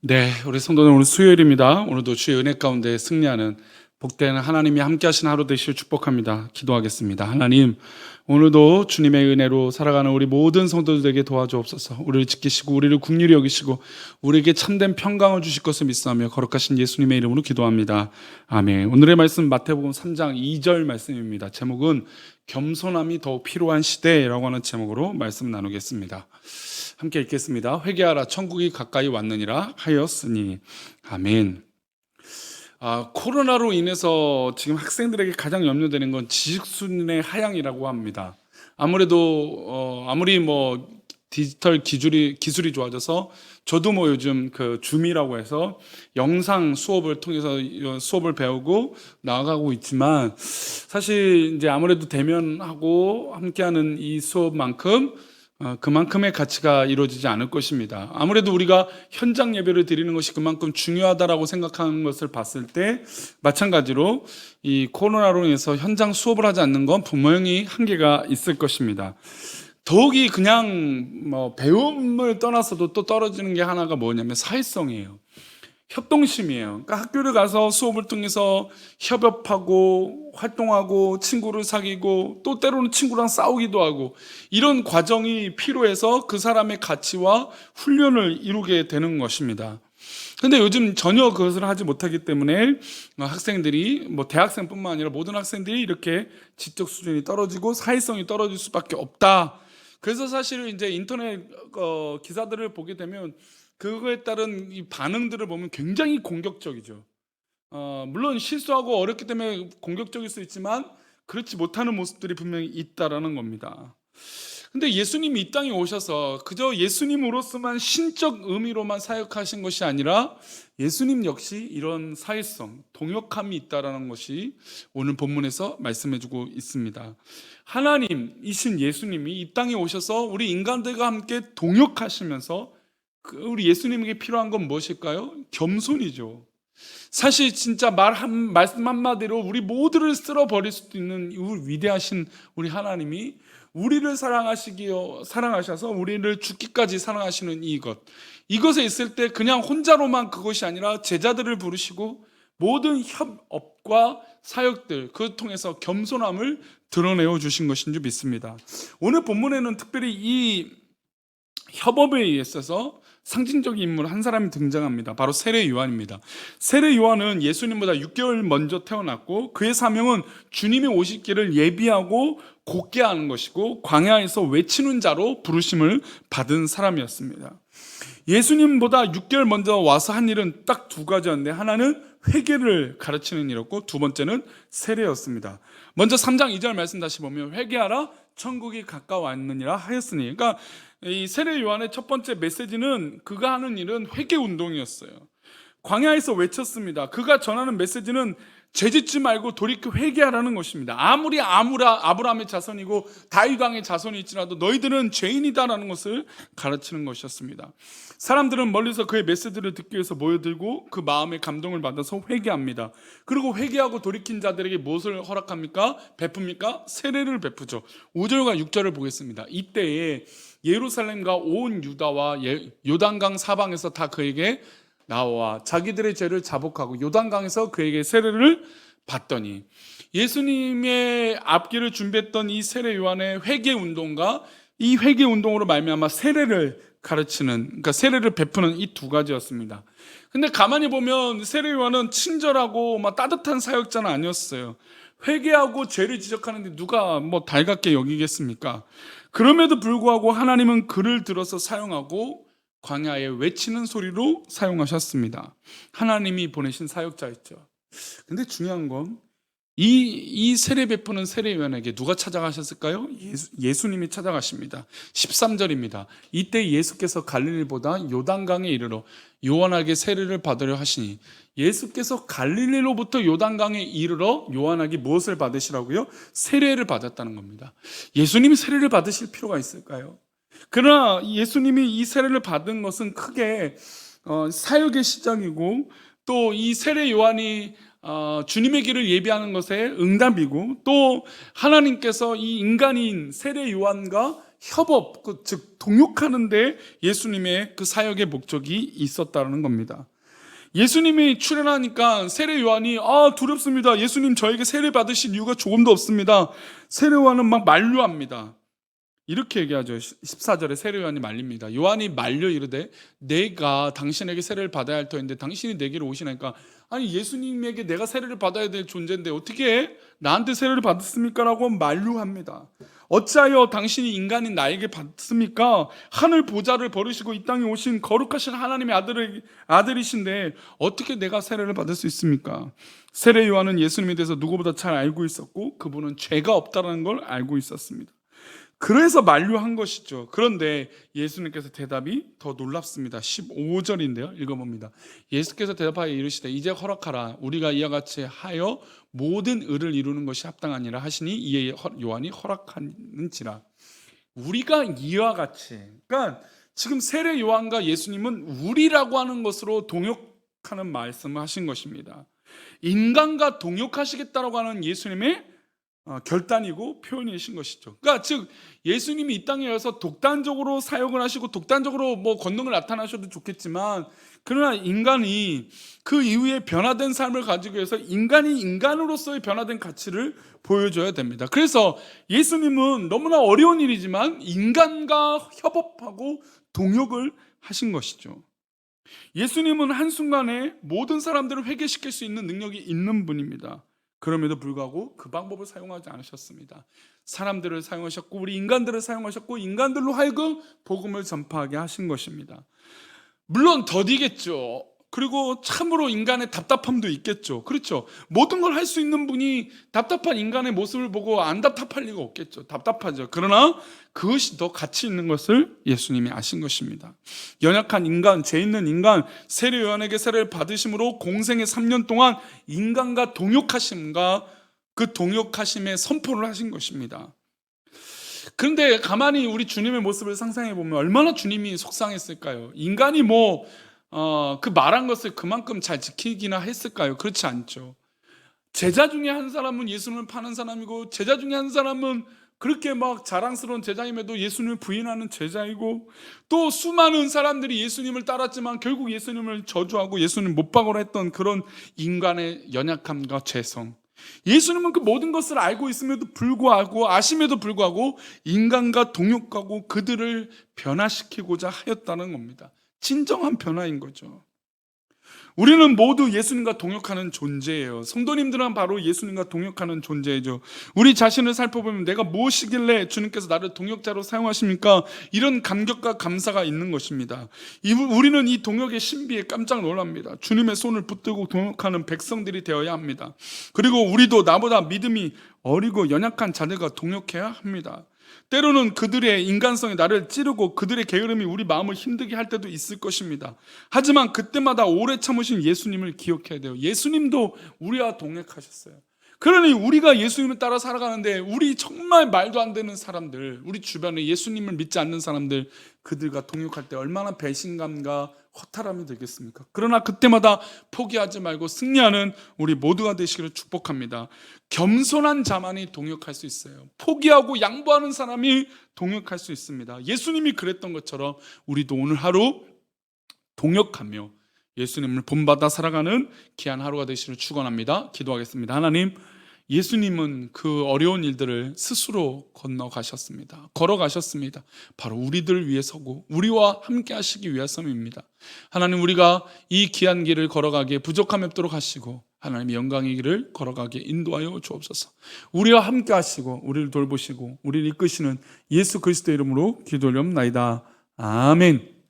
네, 우리 성도는 오늘 수요일입니다. 오늘도 주의 은혜 가운데 승리하는 복된 하나님이 함께 하신 하루 되시길 축복합니다. 기도하겠습니다. 하나님, 오늘도 주님의 은혜로 살아가는 우리 모든 성도들에게 도와주옵소서. 우리를 지키시고 우리를 긍휼히 여기시고 우리에게 참된 평강을 주실 것을 믿사오며 거룩하신 예수님의 이름으로 기도합니다. 아멘. 오늘의 말씀 마태복음 3장 2절 말씀입니다. 제목은 겸손함이 더욱 필요한 시대라고 하는 제목으로 말씀 나누겠습니다. 함께 읽겠습니다. 회개하라, 천국이 가까이 왔느니라 하였으니. 아멘. 코로나로 인해서 지금 학생들에게 가장 염려되는 건 지식 수준의 하향이라고 합니다. 아무리 디지털 기술이 좋아져서 저도 요즘 그 줌이라고 해서 영상 수업을 통해서 수업을 배우고 나아가고 있지만, 사실 이제 아무래도 대면하고 함께하는 이 수업만큼 그만큼의 가치가 이루어지지 않을 것입니다. 아무래도 우리가 현장 예배를 드리는 것이 그만큼 중요하다라고 생각하는 것을 봤을 때, 마찬가지로 이 코로나로 인해서 현장 수업을 하지 않는 건 분명히 한계가 있을 것입니다. 더욱이 그냥 배움을 떠나서도 또 떨어지는 게 하나가 뭐냐면 사회성이에요. 협동심이에요. 그러니까 학교를 가서 수업을 통해서 협업하고 활동하고 친구를 사귀고 또 때로는 친구랑 싸우기도 하고, 이런 과정이 필요해서 그 사람의 가치와 훈련을 이루게 되는 것입니다. 근데 요즘 전혀 그것을 하지 못하기 때문에 학생들이, 대학생뿐만 아니라 모든 학생들이 이렇게 지적 수준이 떨어지고 사회성이 떨어질 수밖에 없다. 그래서 사실 이제 인터넷 기사들을 보게 되면 그거에 따른 이 반응들을 보면 굉장히 공격적이죠. 물론 실수하고 어렵기 때문에 공격적일 수 있지만 그렇지 못하는 모습들이 분명히 있다라는 겁니다. 근데 예수님이 이 땅에 오셔서 그저 예수님으로서만 신적 의미로만 사역하신 것이 아니라 예수님 역시 이런 사회성, 동역함이 있다라는 것이 오늘 본문에서 말씀해주고 있습니다. 하나님이신 예수님이 이 땅에 오셔서 우리 인간들과 함께 동역하시면서 우리 예수님에게 필요한 건 무엇일까요? 겸손이죠. 사실 진짜 말씀 한마디로 우리 모두를 쓸어버릴 수도 있는 위대하신 우리 하나님이 우리를 사랑하셔서 우리를 죽기까지 사랑하시는 이것에 있을 때 그냥 혼자로만 그것이 아니라 제자들을 부르시고 모든 협업과 사역들, 그걸 통해서 겸손함을 드러내어 주신 것인 줄 믿습니다. 오늘 본문에는 특별히 이 협업에 있어서 상징적인 인물 한 사람이 등장합니다. 바로 세례 요한입니다. 세례 요한은 예수님보다 6개월 먼저 태어났고, 그의 사명은 주님이 오실 길을 예비하고 곧게 하는 것이고, 광야에서 외치는 자로 부르심을 받은 사람이었습니다. 예수님보다 6개월 먼저 와서 한 일은 딱 두 가지였는데, 하나는 회개를 가르치는 일이었고, 두 번째는 세례였습니다. 먼저 3장 2절 말씀 다시 보면, 회개하라, 천국이 가까웠느니라 하였으니. 그러니까 이 세례 요한의 첫 번째 메시지는, 그가 하는 일은 회개 운동이었어요. 광야에서 외쳤습니다. 그가 전하는 메시지는 죄짓지 말고 돌이켜 회개하라는 것입니다. 아무리 아브라함의 자손이고 다윗 왕의 자손일지라도 너희들은 죄인이다라는 것을 가르치는 것이었습니다. 사람들은 멀리서 그의 메시지를 듣기 위해서 모여들고 그 마음의 감동을 받아서 회개합니다. 그리고 회개하고 돌이킨 자들에게 무엇을 허락합니까? 베풉니까? 세례를 베푸죠. 5절과 6절을 보겠습니다. 이때에 예루살렘과 온 유다와 요단강 사방에서 다 그에게 나와 자기들의 죄를 자복하고 요단강에서 그에게 세례를 받더니, 예수님의 앞길을 준비했던 이 세례 요한의 회개 운동과 이 회개 운동으로 말미암아 세례를 가르치는, 그러니까 세례를 베푸는 이 두 가지였습니다. 근데 가만히 보면 세례 요한은 친절하고 따뜻한 사역자는 아니었어요. 회개하고 죄를 지적하는데 누가 달갑게 여기겠습니까? 그럼에도 불구하고 하나님은 그를 들어서 사용하고 광야에 외치는 소리로 사용하셨습니다. 하나님이 보내신 사역자였죠. 근데 중요한 건 이 세례 베푸는 세례 요한에게 누가 찾아가셨을까요? 예수님이 찾아가십니다. 13절입니다. 이때 예수께서 갈릴리보다 요단강에 이르러 요한에게 세례를 받으려 하시니, 예수께서 갈릴리로부터 요단강에 이르러 요한에게 무엇을 받으시라고요? 세례를 받았다는 겁니다. 예수님이 세례를 받으실 필요가 있을까요? 그러나 예수님이 이 세례를 받은 것은 크게 사역의 시작이고, 또 이 세례 요한이 주님의 길을 예비하는 것의 응답이고, 또 하나님께서 이 인간인 세례 요한과 협업, 즉 동역하는데 예수님의 그 사역의 목적이 있었다는 겁니다. 예수님이 출현하니까 세례 요한이 두렵습니다. 예수님 저에게 세례 받으실 이유가 조금도 없습니다. 세례 요한은 막 만류합니다. 이렇게 얘기하죠. 14절에 세례 요한이 말립니다. 요한이 말려 이르되 내가 당신에게 세례를 받아야 할 터인데 당신이 내게로 오시나니까, 아니 예수님에게 내가 세례를 받아야 될 존재인데 어떻게 나한테 세례를 받았습니까? 라고 만류합니다. 어찌하여 당신이 인간인 나에게 받습니까? 하늘 보좌를 버리시고 이 땅에 오신 거룩하신 하나님의 아들이신데 어떻게 내가 세례를 받을 수 있습니까? 세례 요한은 예수님에 대해서 누구보다 잘 알고 있었고 그분은 죄가 없다는 걸 알고 있었습니다. 그래서 만류한 것이죠. 그런데 예수님께서 대답이 더 놀랍습니다. 15절인데요. 읽어봅니다. 예수께서 대답하여 이르시되 이제 허락하라. 우리가 이와 같이 하여 모든 의를 이루는 것이 합당하니라 하시니 이에 요한이 허락하는지라. 우리가 이와 같이, 그러니까 지금 세례 요한과 예수님은 우리라고 하는 것으로 동역하는 말씀을 하신 것입니다. 인간과 동역하시겠다라고 하는 예수님의 결단이고 표현이신 것이죠. 그러니까 즉 예수님이 이 땅에 와서 독단적으로 사역을 하시고 독단적으로 뭐 권능을 나타나셔도 좋겠지만, 그러나 인간이 그 이후에 변화된 삶을 가지고 해서 인간이 인간으로서의 변화된 가치를 보여줘야 됩니다. 그래서 예수님은 너무나 어려운 일이지만 인간과 협업하고 동역을 하신 것이죠. 예수님은 한순간에 모든 사람들을 회개시킬 수 있는 능력이 있는 분입니다. 그럼에도 불구하고 그 방법을 사용하지 않으셨습니다. 사람들을 사용하셨고 우리 인간들을 사용하셨고 인간들로 하여금 복음을 전파하게 하신 것입니다. 물론 더디겠죠. 그리고 참으로 인간의 답답함도 있겠죠. 그렇죠. 모든 걸 할 수 있는 분이 답답한 인간의 모습을 보고 안 답답할 리가 없겠죠. 답답하죠. 그러나 그것이 더 가치 있는 것을 예수님이 아신 것입니다. 연약한 인간, 죄 있는 인간, 세례 요한에게 세례를 받으심으로 공생의 3년 동안 인간과 동역하심과 그 동역하심의 선포를 하신 것입니다. 그런데 가만히 우리 주님의 모습을 상상해 보면 얼마나 주님이 속상했을까요? 인간이 그 말한 것을 그만큼 잘 지키기나 했을까요? 그렇지 않죠. 제자 중에 한 사람은 예수님을 파는 사람이고 제자 중에 한 사람은 그렇게 막 자랑스러운 제자임에도 예수님을 부인하는 제자이고, 또 수많은 사람들이 예수님을 따랐지만 결국 예수님을 저주하고 예수님 못 박으라 했던 그런 인간의 연약함과 죄성, 예수님은 그 모든 것을 알고 있음에도 불구하고 아심에도 불구하고 인간과 동역하고 그들을 변화시키고자 하였다는 겁니다. 진정한 변화인 거죠. 우리는 모두 예수님과 동역하는 존재예요. 성도님들은 바로 예수님과 동역하는 존재죠. 우리 자신을 살펴보면 내가 무엇이길래 주님께서 나를 동역자로 사용하십니까? 이런 감격과 감사가 있는 것입니다. 우리는 이 동역의 신비에 깜짝 놀랍니다. 주님의 손을 붙들고 동역하는 백성들이 되어야 합니다. 그리고 우리도 나보다 믿음이 어리고 연약한 자들과 동역해야 합니다. 때로는 그들의 인간성이 나를 찌르고 그들의 게으름이 우리 마음을 힘들게 할 때도 있을 것입니다. 하지만 그때마다 오래 참으신 예수님을 기억해야 돼요. 예수님도 우리와 동역하셨어요. 그러니 우리가 예수님을 따라 살아가는데 우리 정말 말도 안 되는 사람들, 우리 주변에 예수님을 믿지 않는 사람들, 그들과 동역할 때 얼마나 배신감과 허탈함이 되겠습니까? 그러나 그때마다 포기하지 말고 승리하는 우리 모두가 되시기를 축복합니다. 겸손한 자만이 동역할 수 있어요. 포기하고 양보하는 사람이 동역할 수 있습니다. 예수님이 그랬던 것처럼 우리도 오늘 하루 동역하며 예수님을 본받아 살아가는 귀한 하루가 되시기를 축원합니다. 기도하겠습니다. 하나님, 예수님은 그 어려운 일들을 스스로 건너가셨습니다. 걸어가셨습니다. 바로 우리들 위해서고 우리와 함께 하시기 위해서입니다. 하나님, 우리가 이 귀한 길을 걸어가기에 부족함이 없도록 하시고 하나님의 영광의 길을 걸어가기에 인도하여 주옵소서. 우리와 함께 하시고 우리를 돌보시고 우리를 이끄시는 예수 그리스도의 이름으로 기도하옵나이다. 아멘.